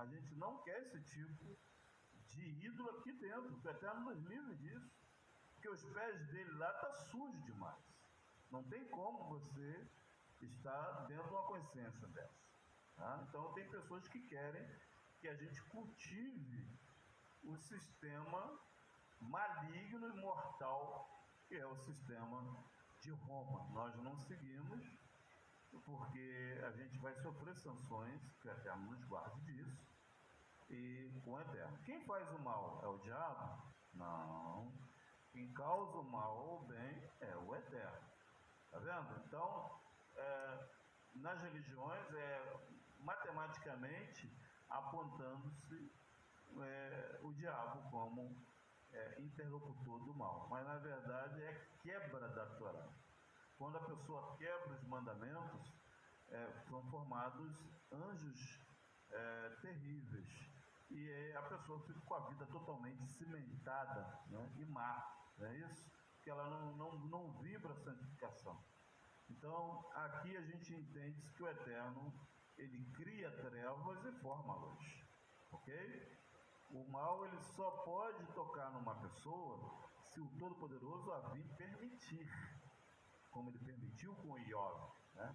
A gente não quer esse tipo de ídolo aqui dentro, que o Eterno nos livre disso. Porque os pés dele lá estão sujos demais. Não tem como você estar dentro de uma consciência dessa. Tá? Então tem pessoas que querem que a gente cultive o sistema maligno e mortal que é o sistema de Roma. Nós não seguimos porque a gente vai sofrer sanções, que o Eterno nos guarde disso, e com o Eterno. Quem faz o mal é o diabo? Não. Quem causa o mal ou o bem é o Eterno. Tá vendo? Então, nas religiões, matematicamente apontando-se o diabo como interlocutor do mal. Mas, na verdade, é quebra da Torá. Quando a pessoa quebra os mandamentos, são formados anjos terríveis. E a pessoa fica com a vida totalmente cimentada, né, e má, não é isso? Porque ela não vibra a santificação. Então, aqui a gente entende que o Eterno, ele cria trevas e forma a luz, ok? O mal, ele só pode tocar numa pessoa se o Todo-Poderoso a vir permitir, como ele permitiu com Iov, né?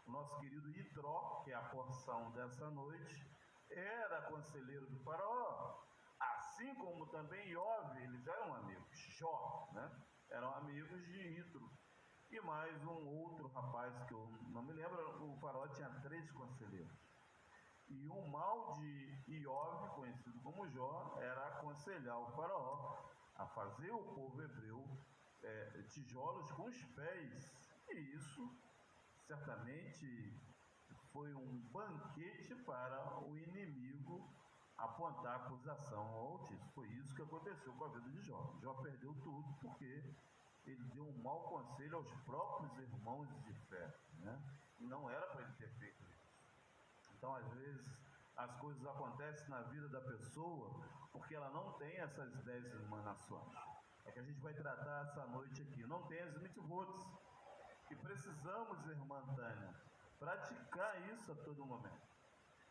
O nosso querido Itró, que é a porção dessa noite, era conselheiro do faraó, assim como também Iov, eles eram amigos, Jó, né? Eram amigos de Itro. E mais um outro rapaz que eu não me lembro, o faraó tinha 3 conselheiros. E o mal de Iov, conhecido como Jó, era aconselhar o faraó a fazer o povo hebreu tijolos com os pés. E isso certamente foi um banquete para o inimigo apontar acusação ao Altíssimo. Foi isso que aconteceu com a vida de Jó. Jó perdeu tudo porque ele deu um mau conselho aos próprios irmãos de fé, né? E não era para ele ter feito isso. Então, às vezes, as coisas acontecem na vida da pessoa porque ela não tem essas 10 emanações. É que a gente vai tratar essa noite aqui. Não tem as mitzvot. E precisamos, irmã Tânia, praticar isso a todo momento.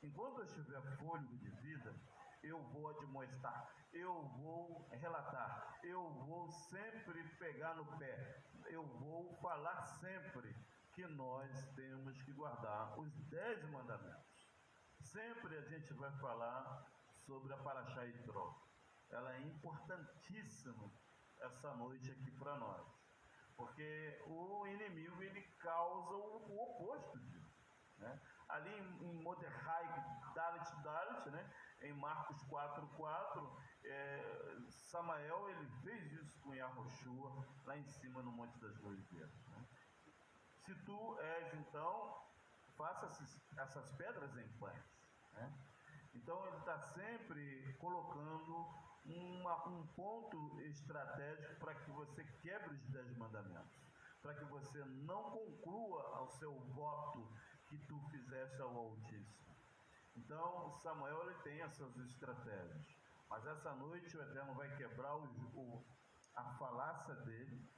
Enquanto eu tiver fôlego de vida, eu vou admoestar, eu vou relatar, eu vou sempre pegar no pé, eu vou falar sempre que nós temos que guardar os 10 mandamentos. Sempre a gente vai falar sobre a Parashá Itró. Ela é importantíssima essa noite aqui para nós, porque o inimigo, ele causa o oposto disso, né? Ali em Mordecai Dalet, né? Em Marcos 4:4, Samael, ele fez isso com Yahushua lá em cima no Monte das Oliveiras, né? Se tu és, então, faça essas pedras em pães, né? Então ele está sempre colocando um ponto estratégico para que você quebre os 10 mandamentos, para que você não conclua ao seu voto que tu fizeste ao Altíssimo. Então Samuel, ele tem essas estratégias, mas essa noite o Eterno vai quebrar a falácia dele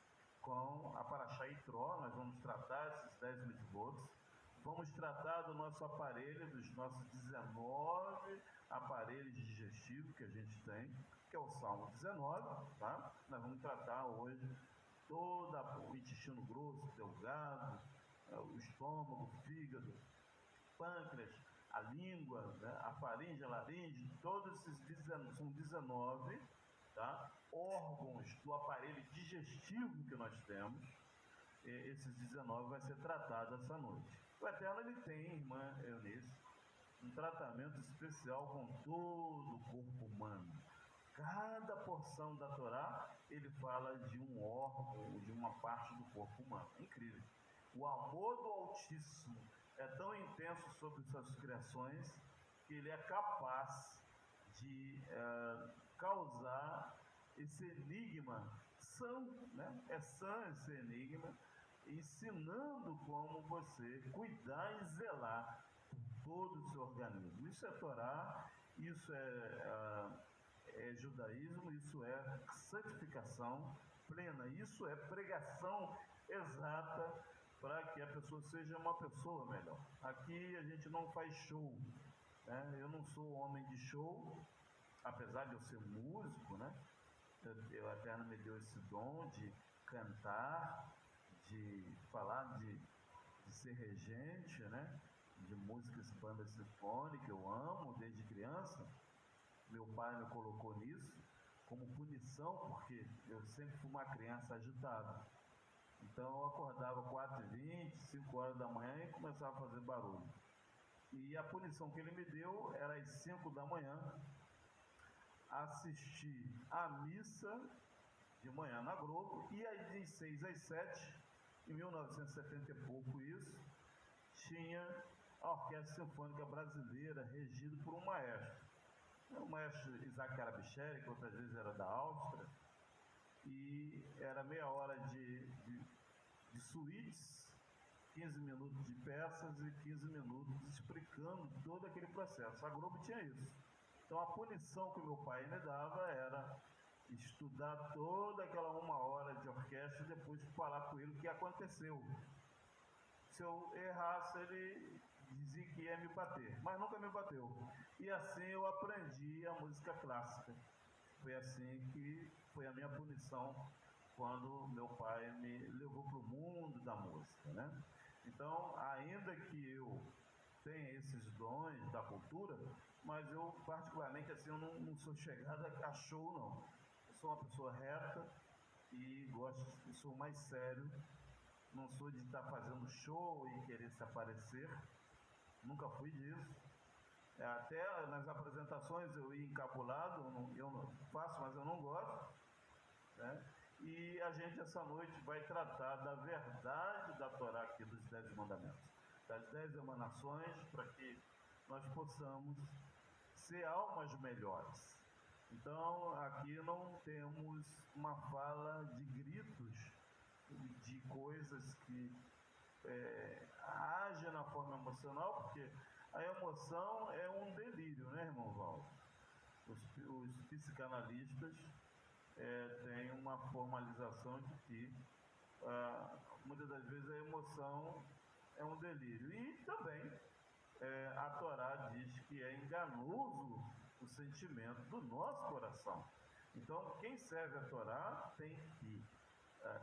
com a Parashá Itró. Nós vamos tratar esses 10 mitzvot. Vamos tratar do nosso aparelho, dos nossos 19 aparelhos digestivos que a gente tem, que é o Salmo 19, tá? Nós vamos tratar hoje todo o intestino grosso, delgado, o estômago, o fígado, pâncreas, a língua, né? A faringe, a laringe, todos esses são 19, tá? Órgãos do aparelho digestivo que nós temos. Esses 19 vai ser tratado essa noite. O Eterno, ele tem, irmã Eunice, um tratamento especial com todo o corpo humano. Cada porção da Torá, ele fala de um órgão, de uma parte do corpo humano. É incrível. O amor do Altíssimo é tão intenso sobre suas criações que ele é capaz de causar esse enigma sã, né? É sã esse enigma, ensinando como você cuidar e zelar por todo o seu organismo. Isso é Torá, isso é judaísmo, isso é santificação plena, isso é pregação exata para que a pessoa seja uma pessoa melhor. Aqui a gente não faz show, né? Eu não sou homem de show, apesar de eu ser músico, né? O Eterno me deu esse dom de cantar, de falar, de ser regente, né? De músicas, bandas sinfônicas, eu amo desde criança. Meu pai me colocou nisso como punição, porque eu sempre fui uma criança agitada. Então eu acordava 4h20, 5 horas da manhã e começava a fazer barulho. E a punição que ele me deu era às 5 da manhã, assistir a missa de manhã na Globo, e aí de 6 às 7, em 1970 e pouco isso, tinha a Orquestra Sinfônica Brasileira, regido por um maestro. O maestro Isaac Arabicheri, que outras vezes era da Áustria, e era meia hora de suítes, 15 minutos de peças e 15 minutos explicando todo aquele processo. A Globo tinha isso. Então a punição que meu pai me dava era estudar toda aquela 1 hora de orquestra e depois falar com ele o que aconteceu. Se eu errasse, ele dizia que ia me bater, mas nunca me bateu. E assim eu aprendi a música clássica. Foi assim que foi a minha punição quando meu pai me levou para o mundo da música, né? Então, ainda que eu tenha esses dons da cultura, mas eu particularmente assim, eu não sou chegado a show, não. Eu sou uma pessoa reta e sou mais sério. Não sou de estar fazendo show e querer se aparecer, nunca fui disso. Até nas apresentações eu ia encabulado, eu não faço, mas eu não gosto, né? E a gente essa noite vai tratar da verdade da Torá aqui, dos 10 mandamentos, das 10 emanações, para que nós possamos ser almas melhores. Então aqui não temos uma fala de gritos, de coisas que agem na forma emocional, porque a emoção é um delírio, né, irmão Val? Os psicanalistas têm uma formalização de que muitas das vezes a emoção é um delírio. E também a Torá diz que é enganoso o sentimento do nosso coração. Então, quem serve a Torá tem que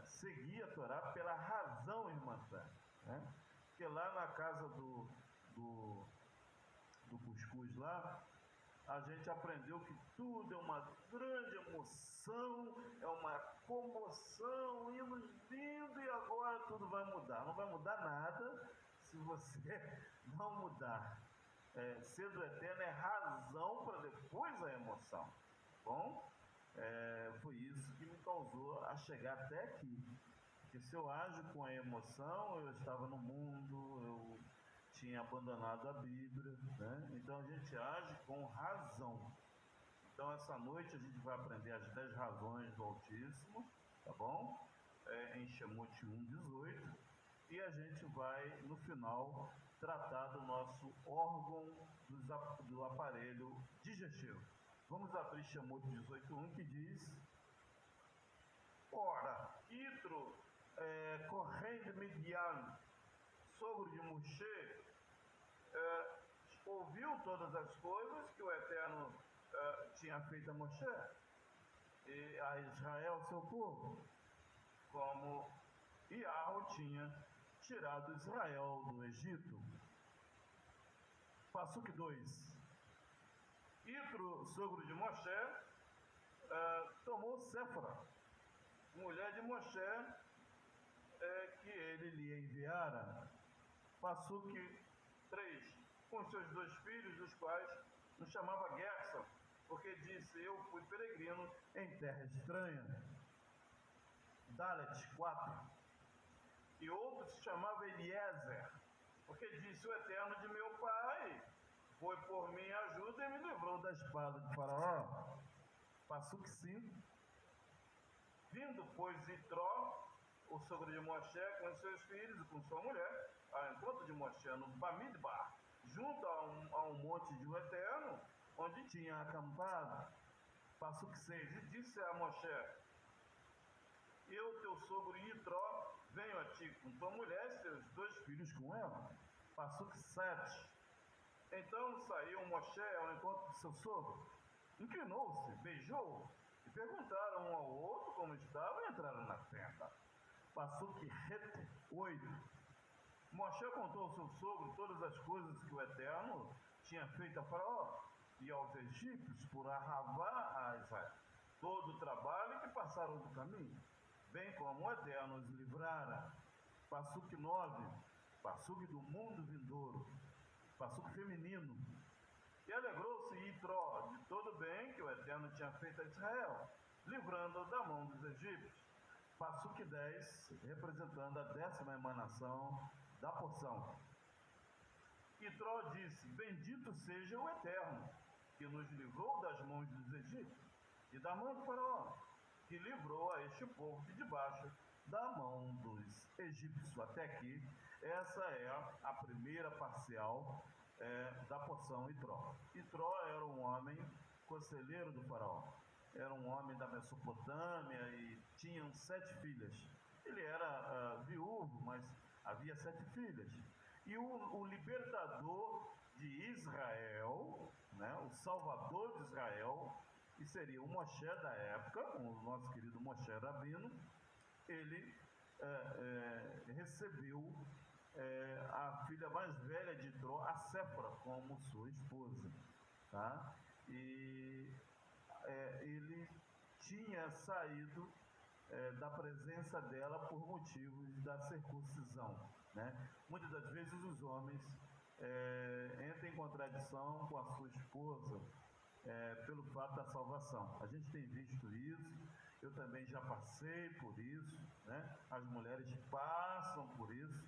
seguir a Torá pela razão irmãtã, né? Porque lá na casa do cuscuz lá, a gente aprendeu que tudo é uma grande emoção, é uma comoção, hinos lindo, e agora tudo vai mudar. Não vai mudar nada se você não mudar. Ser do eterno é razão para depois a emoção. Bom, foi isso que me causou a chegar até aqui. Porque se eu ajo com a emoção, eu estava no mundo, eu tinha abandonado a Bíblia, né? Então a gente age com razão. Então essa noite a gente vai aprender as 10 razões do Altíssimo, tá bom? Em Shemot 1:18, e a gente vai no final tratar do nosso órgão do aparelho digestivo. Vamos abrir Shemot 18:1, que diz: ora, Itro, Kohen de Midian, sogro de Moshe, ouviu todas as coisas que o Eterno tinha feito a Moshe e a Israel, seu povo, como Yahweh tinha tirado Israel do Egito. Passuque 2. Itro, sogro de Moshe, tomou Séfora, mulher de Moshe, que ele lhe enviara. Passuque 3. Com seus 2 filhos, dos quais nos chamava Gerson, porque disse: eu fui peregrino em terra estranha. Dalet 4. E outro se chamava Eliezer, porque disse: o Eterno de meu pai foi por minha ajuda e me livrou da espada de Faraó. Passuque 5. Vindo, pois, Itró, o sogro de Moshe, com seus filhos e com sua mulher, ao encontro de Moshe no Bamidbar, junto a um monte de Eterno, onde tinha acampado. Passuque 6. E disse a Moshe: eu, teu sogro Itró, venho a ti com tua mulher e seus 2 filhos com ela. Passuque 7. Então saiu Moshe ao encontro de seu sogro, inclinou-se, beijou, e perguntaram um ao outro como estava e entraram na tenda. Passuque 8. Moshe contou ao seu sogro todas as coisas que o Eterno tinha feito a Faraó e aos egípcios por arravar a Israel, todo o trabalho que passaram do caminho, bem como o Eterno os livrara. Passuque 9, passuque do mundo vindouro, passuque feminino. E alegrou-se Itró de todo o bem que o Eterno tinha feito a Israel, livrando-o da mão dos egípcios. Passuque 10, representando a 10ª emanação da porção. Itró disse: bendito seja o Eterno, que nos livrou das mãos dos egípcios e da mão de Faraó, que livrou a este povo de debaixo da mão dos egípcios. Até aqui, essa é a primeira parcial da porção Itró. Itró era um homem conselheiro do Faraó, era um homem da Mesopotâmia e tinham 7 filhas. Ele era viúvo, mas havia 7 filhas. E o libertador de Israel, né, o salvador de Israel, que seria o Moshe da época, o nosso querido Moshe Rabino, ele recebeu a filha mais velha de Itró, a Séfora, como sua esposa. Tá? E ele tinha saído da presença dela por motivos da circuncisão. Né? Muitas das vezes os homens entram em contradição com a sua esposa pelo fato da salvação. A gente tem visto isso, eu também já passei por isso, né? As mulheres passam por isso,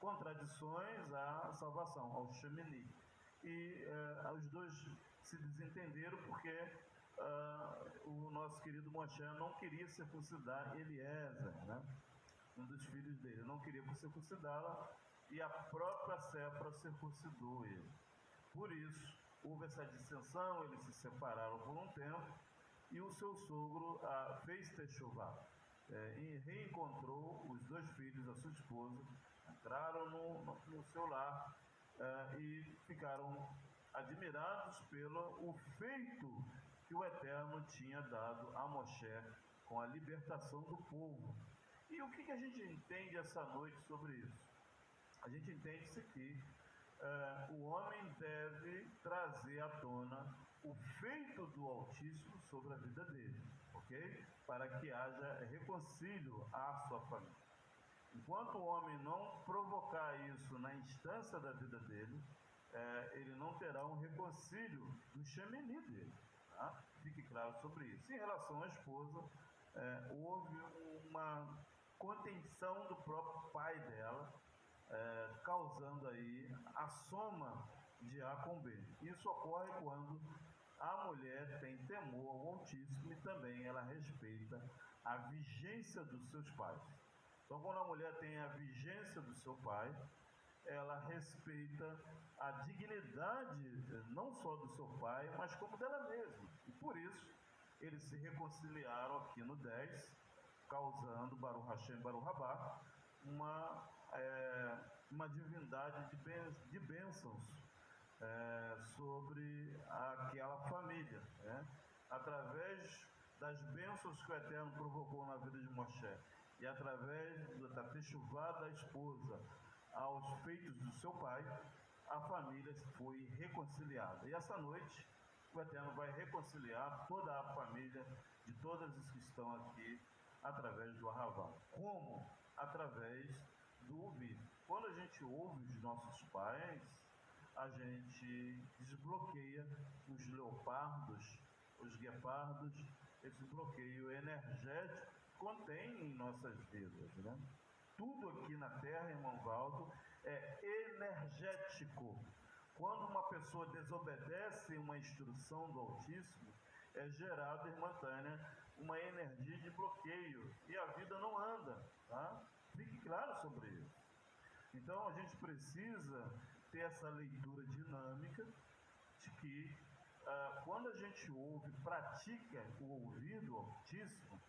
contradições à salvação, ao Shemini. E os dois se desentenderam porque o nosso querido Moshe não queria circuncidar Eliezer, né? Um dos filhos dele, não queria circuncidá-la, e a própria Séfora circuncidou ele. Por isso, houve essa dissensão, eles se separaram por um tempo, e o seu sogro fez techuvá, e reencontrou os 2 filhos, a sua esposa, entraram no seu lar e ficaram admirados pelo feito que o Eterno tinha dado a Moshe com a libertação do povo. E o que a gente entende essa noite sobre isso? A gente entende que o homem deve trazer à tona o feito do Altíssimo sobre a vida dele, ok? Para que haja reconcílio à sua família. Enquanto o homem não provocar isso na instância da vida dele, ele não terá um reconcílio do Shemini dele. Tá? Fique claro sobre isso. Em relação à esposa, houve uma contenção do próprio pai dela, causando aí a soma de A com B. Isso ocorre quando a mulher tem temor ao Altíssimo e também ela respeita a vigência dos seus pais. Então, quando a mulher tem a vigência do seu pai, ela respeita a dignidade não só do seu pai, mas como dela mesma. E por isso, eles se reconciliaram aqui no 10, causando Baruch Hashem, Baruch Rabá, uma divindade de bênçãos sobre aquela família, né? Através das bênçãos que o Eterno provocou na vida de Moshe e através da techuvá da esposa aos feitos do seu pai, a família foi reconciliada. E essa noite o Eterno vai reconciliar toda a família de todas as que estão aqui através do Arravá. Como? Através do ouvir. Quando a gente ouve os nossos pais, a gente desbloqueia os leopardos, os guepardos, esse bloqueio energético que contém em nossas vidas, né? Tudo aqui na Terra, irmão Valdo, é energético. Quando uma pessoa desobedece uma instrução do Altíssimo, é gerada, irmã Tânia, uma energia de bloqueio e a vida não anda, tá? Fique claro sobre isso. Então a gente precisa ter essa leitura dinâmica de que quando a gente ouve, pratica o ouvido Altíssimo,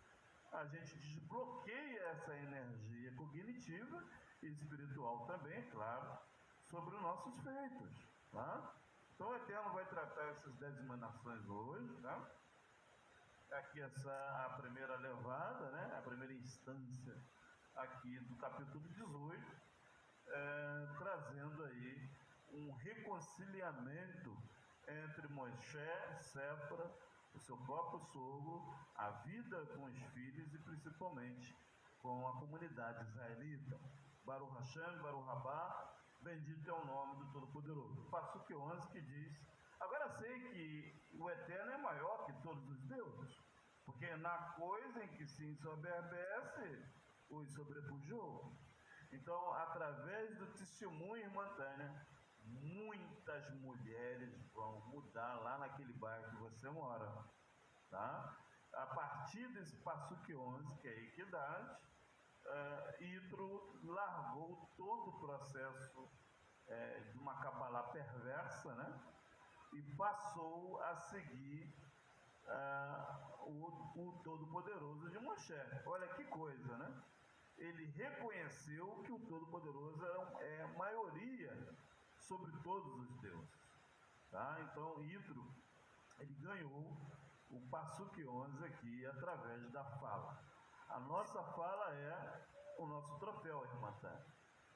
a gente desbloqueia essa energia cognitiva e espiritual também, claro, sobre os nossos feitos, tá? Então o Eterno vai tratar essas 10 emanações hoje, tá? Aqui a primeira levada, né? A primeira instância aqui do capítulo 18, trazendo aí um reconciliamento entre Moisés, Séfora, o seu próprio sogro, a vida com os filhos e principalmente com a comunidade israelita. Baruch Hashem, Baruch Rabá, bendito é o nome do Todo-Poderoso. Passuque 11 que diz: agora sei que o Eterno é maior que todos os deuses, porque na coisa em que se ensoberbece, os sobrepujou. Então, através do testemunho, irmã Tânia, muitas mulheres vão mudar lá naquele bairro que você mora, tá? A partir desse Passuque 11, que é a equidade, Yitro largou todo o processo de uma cabalá perversa, né? E passou a seguir o Todo-Poderoso de Moshe. Olha que coisa, né? Ele reconheceu que o Todo-Poderoso é a maioria sobre todos os deuses, tá? Então Yitro, ele ganhou o Passuque 11 aqui através da fala. A nossa fala é o nosso troféu, irmã Tânia.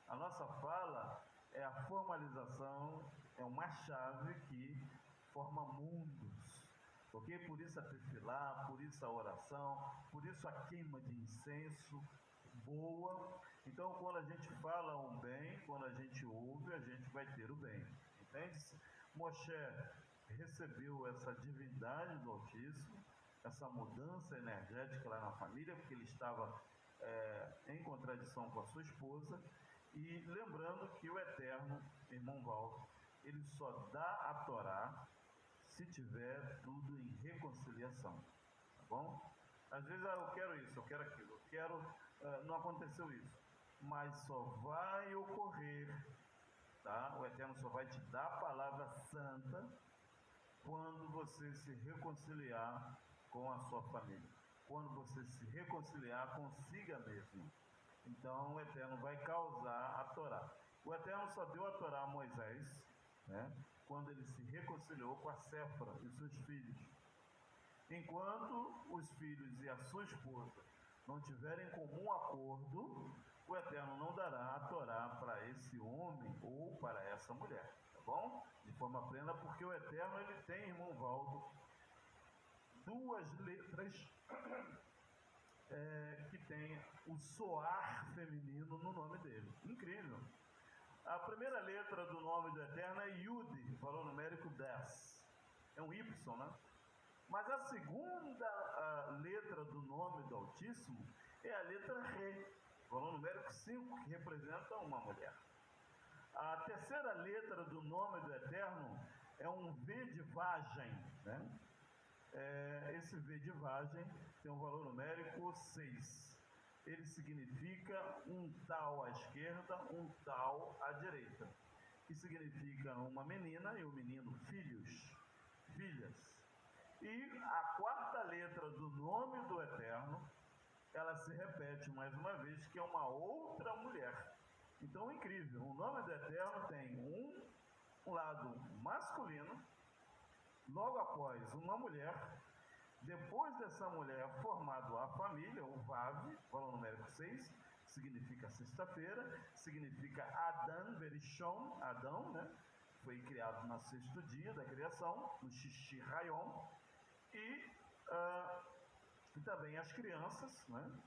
A nossa fala é a formalização, é uma chave que forma mundos. Ok? Por isso a tefilá, por isso a oração, por isso a queima de incenso boa. Então, quando a gente fala um bem, quando a gente ouve, a gente vai ter o bem. Entende? Moshe recebeu essa divindade do Altíssimo, essa mudança energética lá na família, porque ele estava em contradição com a sua esposa. E lembrando que o Eterno, irmão Valdo, ele só dá a Torá se tiver tudo em reconciliação, tá bom? Às vezes eu quero isso, eu quero aquilo, não aconteceu isso, mas só vai ocorrer, tá? O Eterno só vai te dar a palavra santa quando você se reconciliar com a sua família, quando você se reconciliar consigo mesmo. Então o Eterno vai causar a Torá. O Eterno só deu a Torá a Moisés, né, quando ele se reconciliou com a Séfora e seus filhos. Enquanto os filhos e a sua esposa não tiverem comum acordo, o Eterno não dará a Torá para esse homem ou para essa mulher, tá bom? De forma plena, porque o Eterno, ele tem, irmão Valdo, duas letras que tem o soar feminino no nome dele. Incrível. A primeira letra do nome do Eterno é Yud, valor numérico 10. É um Y, né? Mas a segunda letra do nome do Altíssimo é a letra Re, valor numérico 5, que representa uma mulher. A terceira letra do nome do Eterno é um V de vagem, né? Esse V de vagem tem um valor numérico 6. Ele significa um tal à esquerda, um tal à direita, que significa uma menina e um menino, filhos, filhas. E a quarta letra do nome do Eterno, ela se repete mais uma vez, que é uma outra mulher. Então, incrível, o nome do Eterno tem um lado masculino, logo após uma mulher, depois dessa mulher formado a família, o Vav, valor numérico 6, significa sexta-feira, significa Adam, Berishon, Adão, né? Foi criado no sexto dia da criação, no Shishi Rayon, e também as crianças, né?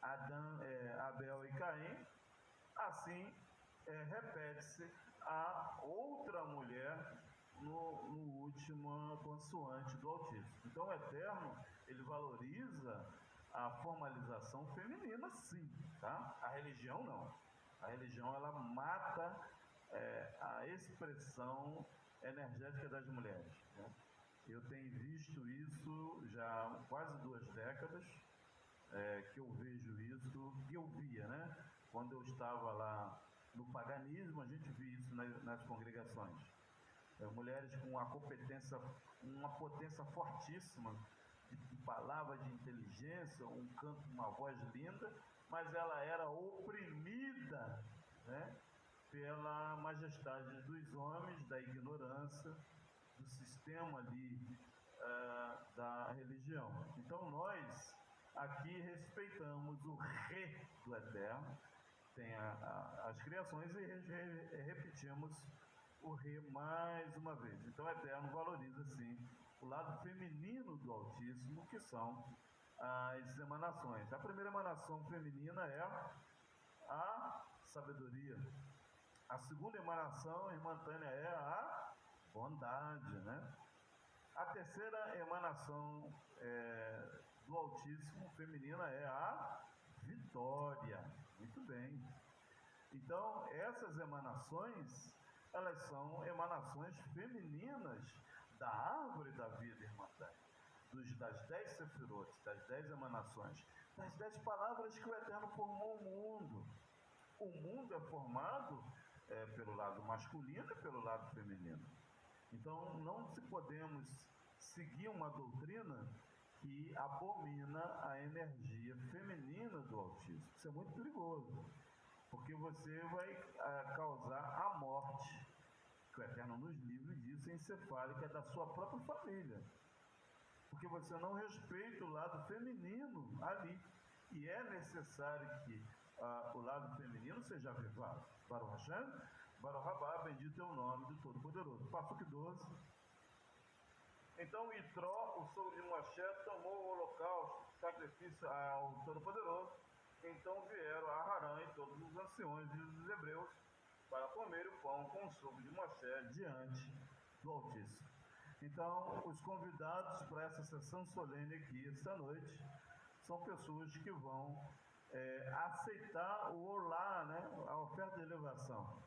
Adão, Abel e Caim. Assim, repete-se a outra mulher no último consoante do Altíssimo. Então, o Eterno, ele valoriza a formalização feminina, sim, tá? A religião, não. A religião, ela mata a expressão energética das mulheres, né? Eu tenho visto isso já há quase 2 décadas, que eu vejo isso, que eu via, né? Quando eu estava lá no paganismo, a gente via isso nas congregações. Mulheres com uma potência fortíssima, de palavra, de inteligência, um canto, uma voz linda, mas ela era oprimida, né? pela majestade dos homens, da ignorância, do sistema ali da religião. Então nós aqui respeitamos o Re do Eterno, tem as criações e repetimos o Re mais uma vez. Então o Eterno valoriza sim o lado feminino do Altíssimo, que são as emanações. A primeira emanação feminina é a sabedoria. A segunda emanação, irmã Tânia, é a bondade, né? A terceira emanação do Altíssimo feminina é a vitória. Muito bem. Então, essas emanações, elas são emanações femininas da árvore da vida, irmã Tânia. Das 10 sefirotes, das 10 emanações, das 10 palavras que o Eterno formou o mundo. O mundo é formado pelo lado masculino e pelo lado feminino. Então, não se podemos seguir uma doutrina que abomina a energia feminina do Altíssimo. Isso é muito perigoso, porque você vai causar a morte, que o Eterno nos livre disso, encefálica da sua própria família. Porque você não respeita o lado feminino ali. E é necessário que o lado feminino seja avivado. Baruch Hashem, Baruch Rabá, bendito é o nome do Todo-Poderoso. Passuque 12. Então Itró, o sogro de Moshe, tomou o holocausto, sacrifício ao Todo-Poderoso. Então vieram a Harã e todos os anciões dos hebreus para comer o pão com o sogro de Moshe diante do Altíssimo. Então, os convidados para essa sessão solene aqui esta noite são pessoas que vão aceitar o olá, né, a oferta de elevação.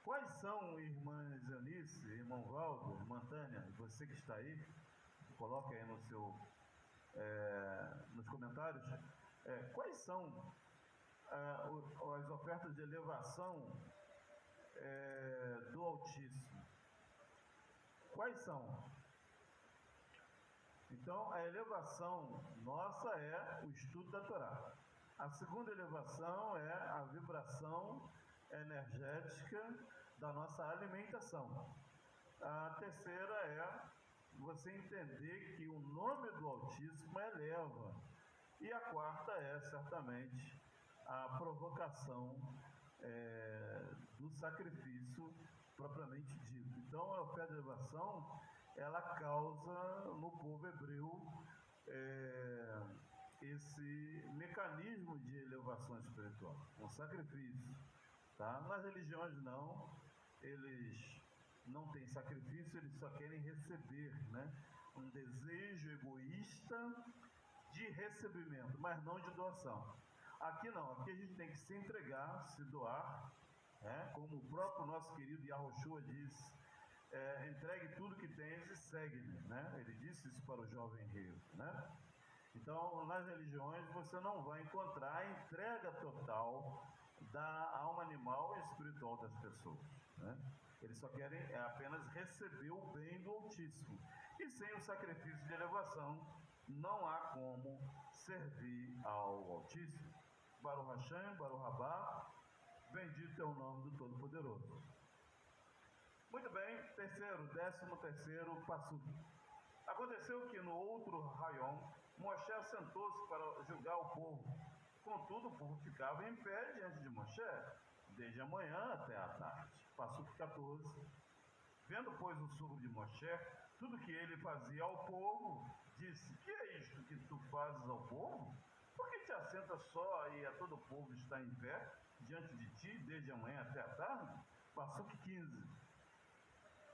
Quais são, irmã Eunice, irmão Valdo, irmã Tânia, você que está aí, coloca aí nos comentários, quais são as ofertas de elevação do Altíssimo? Quais são? Então, a elevação nossa é o estudo da Torá. A segunda elevação é a vibração energética da nossa alimentação. A terceira é você entender que o nome do Altíssimo eleva. E a quarta é, certamente, a provocação do sacrifício propriamente dito. Então, a oferta de elevação, ela causa no povo hebreu esse mecanismo de elevação espiritual, um sacrifício. Tá? Nas religiões não, eles não têm sacrifício, eles só querem receber, né? Um desejo egoísta de recebimento, mas não de doação. Aqui não, aqui a gente tem que se entregar, se doar, como o próprio nosso querido Yahushua diz, entregue tudo que tens e segue-me, né? Ele disse isso para o jovem rei, né? Então, nas religiões você não vai encontrar a entrega total da alma animal e espiritual das pessoas, né? Eles só querem apenas receber o bem do Altíssimo. E sem o sacrifício de elevação, não há como servir ao Altíssimo. Baruch Hashem, Baruch Rabá, bendito é o nome do Todo-Poderoso. Muito bem, 13º passuque. Aconteceu que no outro raion, Moshe assentou-se para julgar o povo. Contudo, o povo ficava em pé diante de Moshe, desde a manhã até a tarde. Passuque 14. Vendo, pois, o sogro de Moshe, tudo que ele fazia ao povo, disse: que é isto que tu fazes ao povo? Por que te assentas só e a todo o povo está em pé diante de ti, desde a manhã até a tarde? Passuque 15.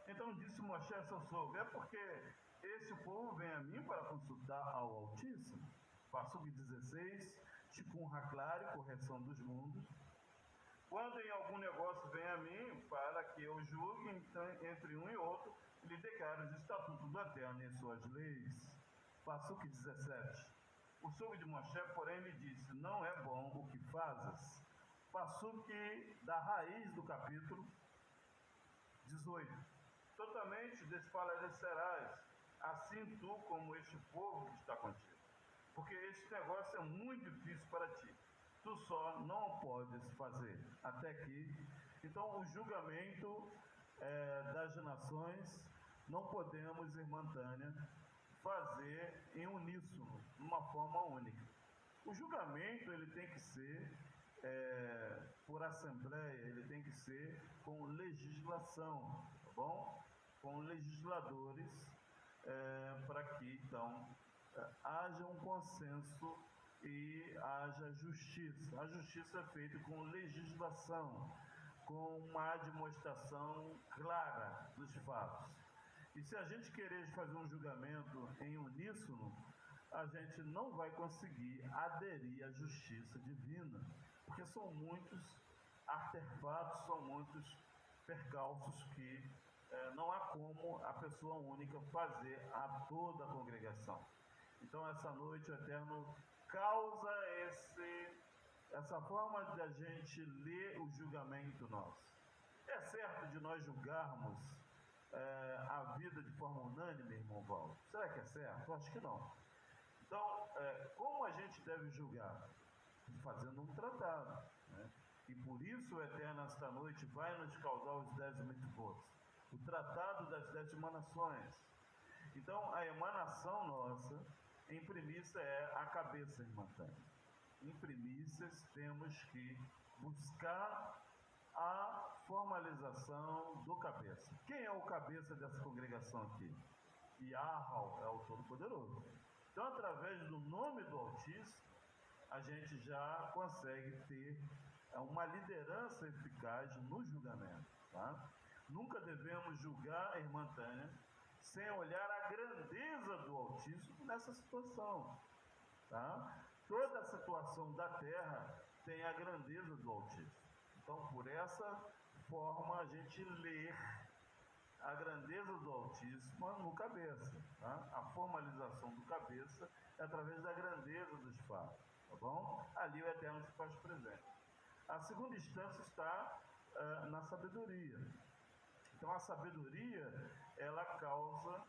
Então disse Moshe a seu sogro: é porque esse povo vem a mim para consultar ao Altíssimo. Passuque 16, Tikkun Haklari, correção dos mundos. Quando em algum negócio vem a mim, para que eu julgue entre um e outro, e lhe declare os estatutos do Eterno e suas leis. Passuque 17. O sogro de Moshe, porém, lhe disse: não é bom o que fazes. Passuque da raiz do capítulo 18. Totalmente desfalecerás, assim tu como este povo que está contigo. Porque este negócio é muito difícil para ti. Tu só não podes fazer, até que Então, o julgamento das nações não podemos, irmã Tânia, fazer em uníssono, de uma forma única. O julgamento ele tem que ser por assembleia, ele tem que ser com legislação, tá bom? Com legisladores, para que então haja um consenso e haja justiça. A justiça é feita com legislação, com uma demonstração clara dos fatos. E se a gente querer fazer um julgamento em uníssono, a gente não vai conseguir aderir à justiça divina, porque são muitos artefatos, são muitos percalços que não há como a pessoa única fazer a toda a congregação. Então, essa noite, o Eterno causa essa forma de a gente ler o julgamento nosso. É certo de nós julgarmos a vida de forma unânime, irmão Paulo? Será que é certo? Eu acho que não. Então, como a gente deve julgar? Fazendo um tratado, né? E por isso o Eterno, esta noite, vai nos causar os 10 mitzvot, o tratado das 10 emanações. Então, a emanação nossa, em primícia, é a cabeça, irmã Tânia. Em primícias, temos que buscar a formalização do cabeça. Quem é o cabeça dessa congregação aqui? Yahweh é o Todo-Poderoso. Então, através do nome do Altíssimo, a gente já consegue ter uma liderança eficaz no julgamento, tá? Nunca devemos julgar, irmã Tânia, sem olhar a grandeza do Altíssimo nessa situação, tá? Toda a situação da terra tem a grandeza do Altíssimo. Então, por essa forma, a gente lê a grandeza do Altíssimo no cabeça, tá? A formalização do cabeça é através da grandeza dos fatos, tá bom? Ali o Eterno se faz presente. A segunda instância está na sabedoria. Então, a sabedoria, ela causa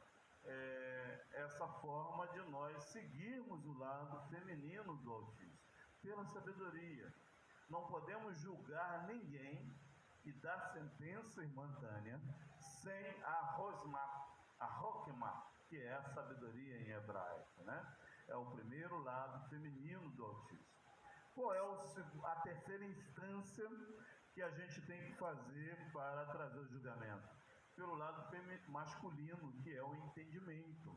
essa forma de nós seguirmos o lado feminino do Altíssimo, pela sabedoria. Não podemos julgar ninguém e dar sentença, irmã Tânia, sem a Hokmah, que é a sabedoria em hebraico, né? É o primeiro lado feminino do Altíssimo. Qual é a terceira instância que a gente tem que fazer para trazer o julgamento? Pelo lado masculino, que é o entendimento.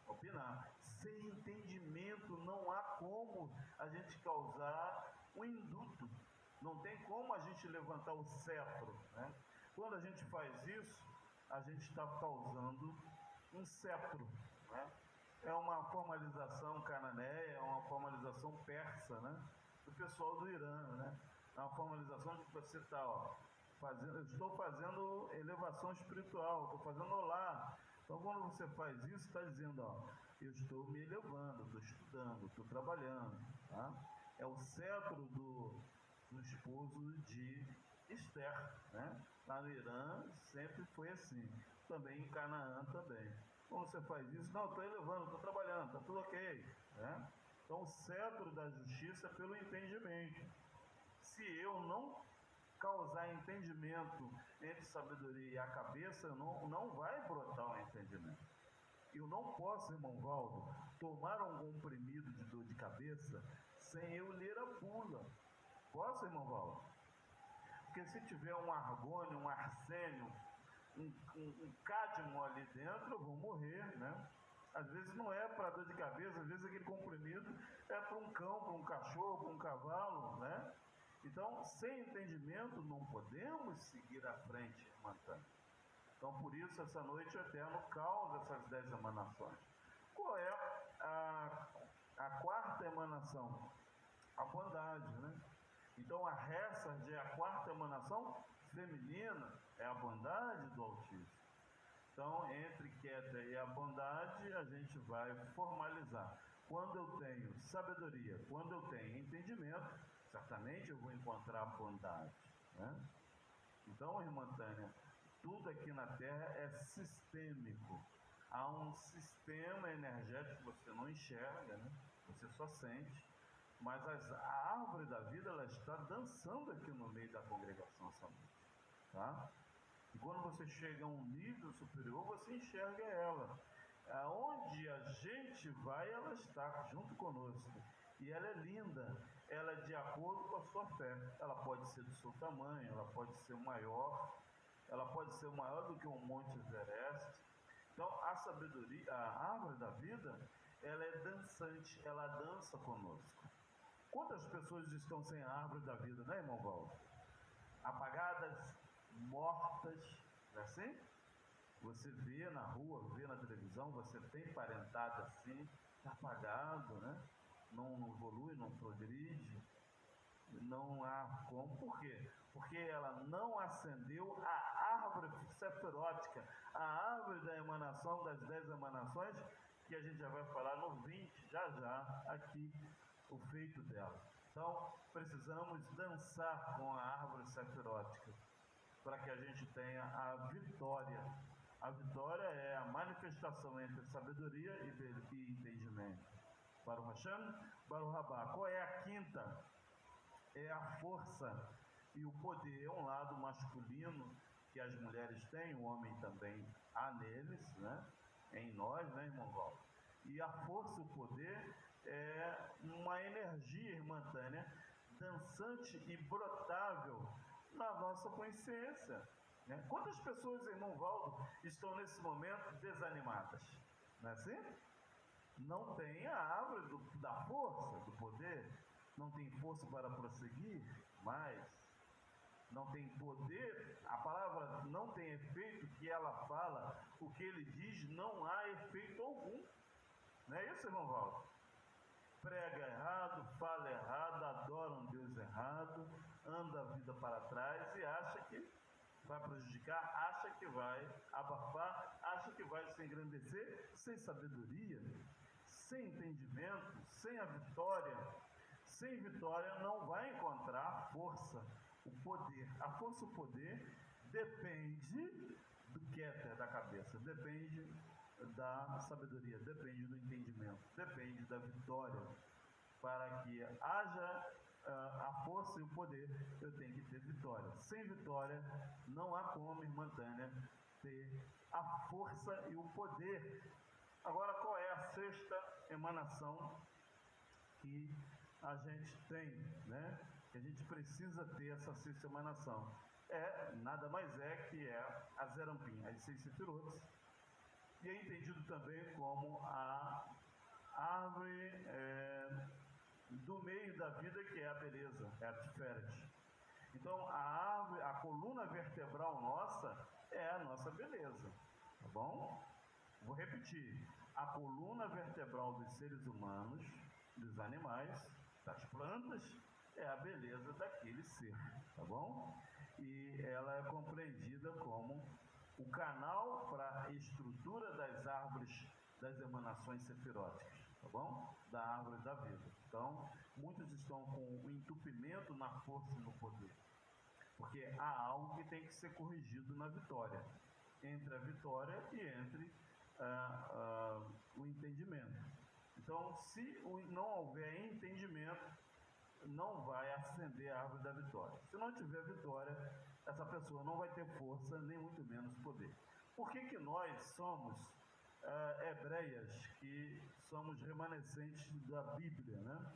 Opinar. Sem entendimento não há como a gente causar um induto. Não tem como a gente levantar o cetro, né? Quando a gente faz isso, a gente está causando um cetro, né? É uma formalização cananeia, é uma formalização persa, né? Do pessoal do Irã, né? É uma formalização de que você está, eu estou fazendo elevação espiritual, estou fazendo olá. Então, quando você faz isso, está dizendo, eu estou me elevando, estou estudando, estou trabalhando, tá? É o cetro do esposo de Esther, né? Lá no Irã sempre foi assim, também em Canaã também. Quando você faz isso, não, estou elevando, estou trabalhando, está tudo ok, né? Então, o cetro da justiça é pelo entendimento. Se eu não causar entendimento entre sabedoria e a cabeça, não vai brotar um entendimento. Eu não posso, irmão Valdo, tomar um comprimido de dor de cabeça sem eu ler a bula. Posso, irmão Valdo? Porque se tiver um argônio, um arsênio, um cádmio ali dentro, eu vou morrer, né? Às vezes não é para dor de cabeça, às vezes aquele comprimido é para um cão, para um cachorro, para um cavalo, né? Então, sem entendimento, não podemos seguir à frente, irmã Tânia. Então, por isso, essa noite o Eterno causa essas 10 emanações. Qual é a quarta emanação? A bondade, né? Então, a Hesed é a quarta emanação feminina, é a bondade do Altíssimo. Então, entre quieta e a bondade, a gente vai formalizar. Quando eu tenho sabedoria, quando eu tenho entendimento, certamente eu vou encontrar bondade, né? Então, irmã Tânia, tudo aqui na Terra é sistêmico. Há um sistema energético que você não enxerga, né? Você só sente. Mas a árvore da vida, ela está dançando aqui no meio da congregação essa noite. tá? E quando você chega a um nível superior, você enxerga ela. Aonde a gente vai, ela está junto conosco. E ela é linda, ela é de acordo com a sua fé. Ela pode ser do seu tamanho, ela pode ser maior, ela pode ser maior do que um Monte Everest. Então, a sabedoria, a árvore da vida, ela é dançante, ela dança conosco. Quantas pessoas estão sem a árvore da vida, né, irmão Valdo? Apagadas, mortas, não é assim? Você vê na rua, vê na televisão, você tem parentado assim, está apagado, né? Não evolui, não progride, não há como. Por quê? Porque ela não acendeu a árvore seferótica, a árvore da emanação das 10 emanações, que a gente já vai falar no 20, já aqui, o feito dela. Então, precisamos dançar com a árvore seferótica, para que a gente tenha a vitória. A vitória é a manifestação entre sabedoria e entendimento. Baruch Hashem, Baruch Rabá. Qual é a quinta? É a força e o poder. É um lado masculino que as mulheres têm, o homem também há neles, né? Em nós, né, irmão Val? E a força e o poder é uma energia irmãtânea, dançante e brotável na nossa consciência. Né? Quantas pessoas, irmão Valdo, estão nesse momento desanimadas? Não é assim? Não tem a árvore da força, do poder, não tem força para prosseguir, mas não tem poder, a palavra não tem efeito que ela fala, o que ele diz não há efeito algum. Não é isso, irmão Valdo? Prega errado, fala errado, adora um Deus errado, anda a vida para trás e acha que vai prejudicar, acha que vai abafar, acha que vai se engrandecer, sem sabedoria, sem entendimento, sem a vitória. Sem vitória não vai encontrar força, o poder. A força e o poder depende do Keter da cabeça, depende da sabedoria, depende do entendimento, depende da vitória. Para que haja a força e o poder, eu tenho que ter vitória. Sem vitória, não há como, irmã Tânia, ter a força e o poder. Agora, qual é a sexta emanação que a gente tem, né? Que a gente precisa ter essa sexta emanação? Nada mais que a Zerampim, as 6 sefirotes, e é entendido também como a árvore do meio da vida, que é a beleza, é a Tiferet. Então, a árvore, a coluna vertebral nossa é a nossa beleza, tá bom? Vou repetir: a coluna vertebral dos seres humanos, dos animais, das plantas, é a beleza daquele ser, tá bom? E ela é compreendida como o canal para a estrutura das árvores, das emanações sefiróticas, tá bom? Da árvore da vida. Então, muitos estão com o entupimento na força e no poder, porque há algo que tem que ser corrigido na vitória, entre a vitória e entre o entendimento. Então, se não houver entendimento, não vai acender a árvore da vitória. Se não tiver vitória, essa pessoa não vai ter força, nem muito menos poder. Por que nós somos hebreias, que somos remanescentes da Bíblia, né?